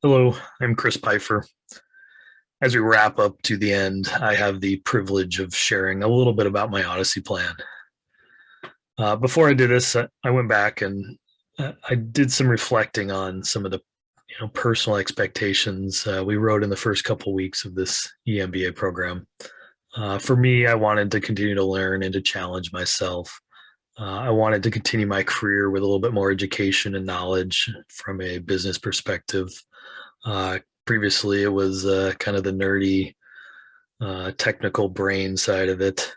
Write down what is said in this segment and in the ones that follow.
Hello, I'm Chris Peifer. As we wrap up to the end, I have the privilege of sharing a little bit about my Odyssey plan. Before I did this, I went back and I did some reflecting on some of the personal expectations we wrote in the first couple weeks of this EMBA program. For me, I wanted to continue to learn and to challenge myself. I wanted to continue my career with a little bit more education and knowledge from a business perspective. Previously, it was kind of the nerdy, technical brain side of it.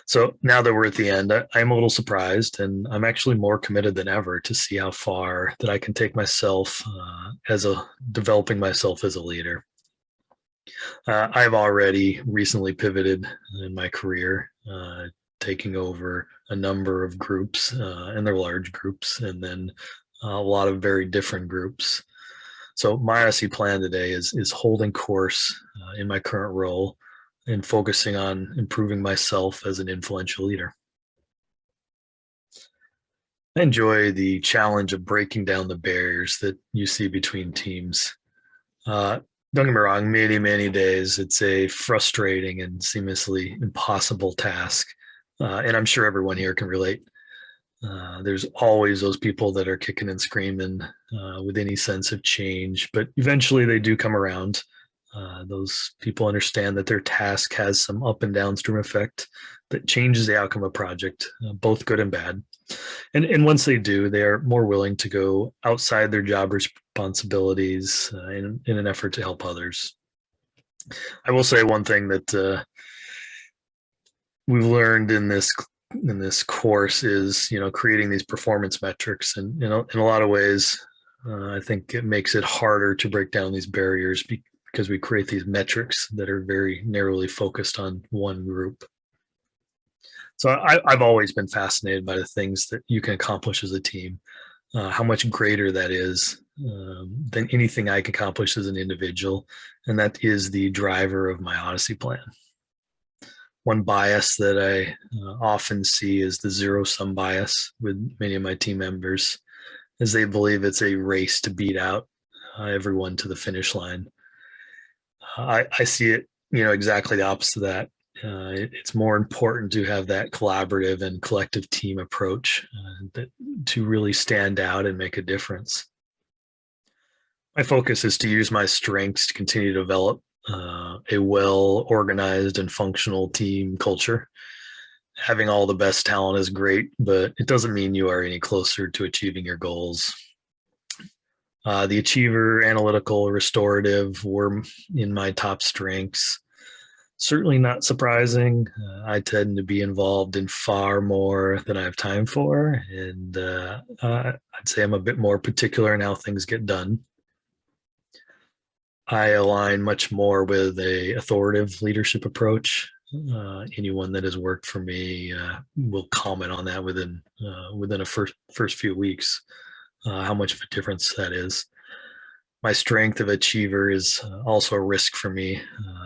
So now that we're at the end, I'm a little surprised, and I'm actually more committed than ever to see how far that I can take myself as a developing myself as a leader. I've already recently pivoted in my career, taking over a number of groups, and they're large groups, and then a lot of very different groups. So my Odyssey plan today is holding course in my current role and focusing on improving myself as an influential leader. I enjoy the challenge of breaking down the barriers that you see between teams. Don't get me wrong, many days it's a frustrating and seamlessly impossible task. And I'm sure everyone here can relate. There's always those people that are kicking and screaming with any sense of change, but eventually they do come around. Those people understand that their task has some up and downstream effect that changes the outcome of a project, both good and bad. And once they do, they are more willing to go outside their job responsibilities in an effort to help others. I will say one thing that we've learned in this course is creating these performance metrics, and in a lot of ways, I think it makes it harder to break down these barriers because we create these metrics that are very narrowly focused on one group. So I've always been fascinated by the things that you can accomplish as a team, how much greater that is than anything I can accomplish as an individual. And that is the driver of my Odyssey plan. One bias that I often see is the zero-sum bias with many of my team members, as they believe it's a race to beat out everyone to the finish line. I see it, exactly the opposite of that. It's more important to have that collaborative and collective team approach to really stand out and make a difference. My focus is to use my strengths to continue to develop a well-organized and functional team culture. Having all the best talent is great, but it doesn't mean you are any closer to achieving your goals. The achiever, analytical, restorative were in my top strengths. Certainly not surprising. I tend to be involved in far more than I have time for, and I'd say I'm a bit more particular in how things get done. I align much more with a authoritative leadership approach. Anyone that has worked for me will comment on that within a first few weeks, how much of a difference that is. My strength of achiever is also a risk for me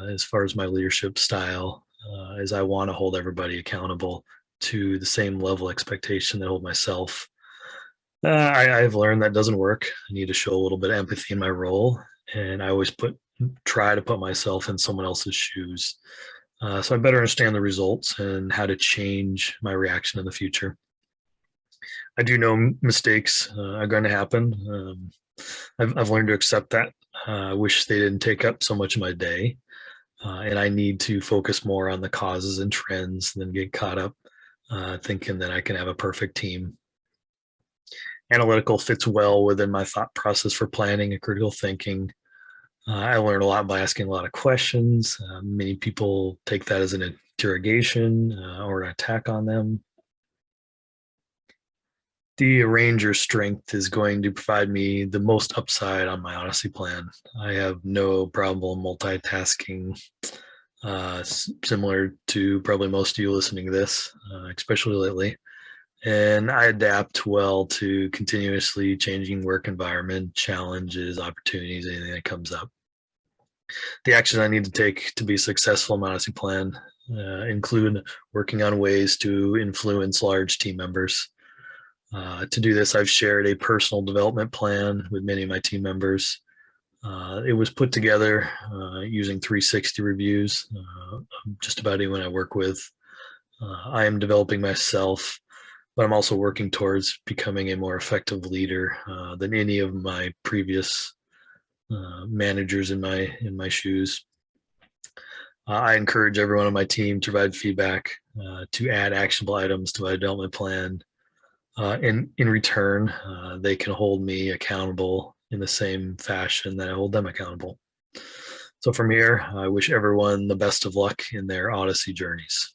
as far as my leadership style, as I want to hold everybody accountable to the same level of expectation that I hold myself. I've learned that doesn't work. I need to show a little bit of empathy in my role, and I always try to put myself in someone else's shoes. So I better understand the results and how to change my reaction in the future. I do know mistakes are going to happen. I've learned to accept that. I wish they didn't take up so much of my day. And I need to focus more on the causes and trends than get caught up thinking that I can have a perfect team. Analytical fits well within my thought process for planning and critical thinking. I learned a lot by asking a lot of questions. Many people take that as an interrogation or an attack on them. The arranger strength is going to provide me the most upside on my Odyssey plan. I have no problem multitasking, similar to probably most of you listening to this, especially lately. And I adapt well to continuously changing work environment, challenges, opportunities, anything that comes up. The actions I need to take to be successful in my Odyssey plan include working on ways to influence large team members. To do this, I've shared a personal development plan with many of my team members. It was put together using 360 reviews. Just about anyone I work with. I am developing myself, but I'm also working towards becoming a more effective leader than any of my previous managers in my shoes. I encourage everyone on my team to provide feedback, to add actionable items to my development plan. In return, they can hold me accountable in the same fashion that I hold them accountable. So from here, I wish everyone the best of luck in their Odyssey journeys.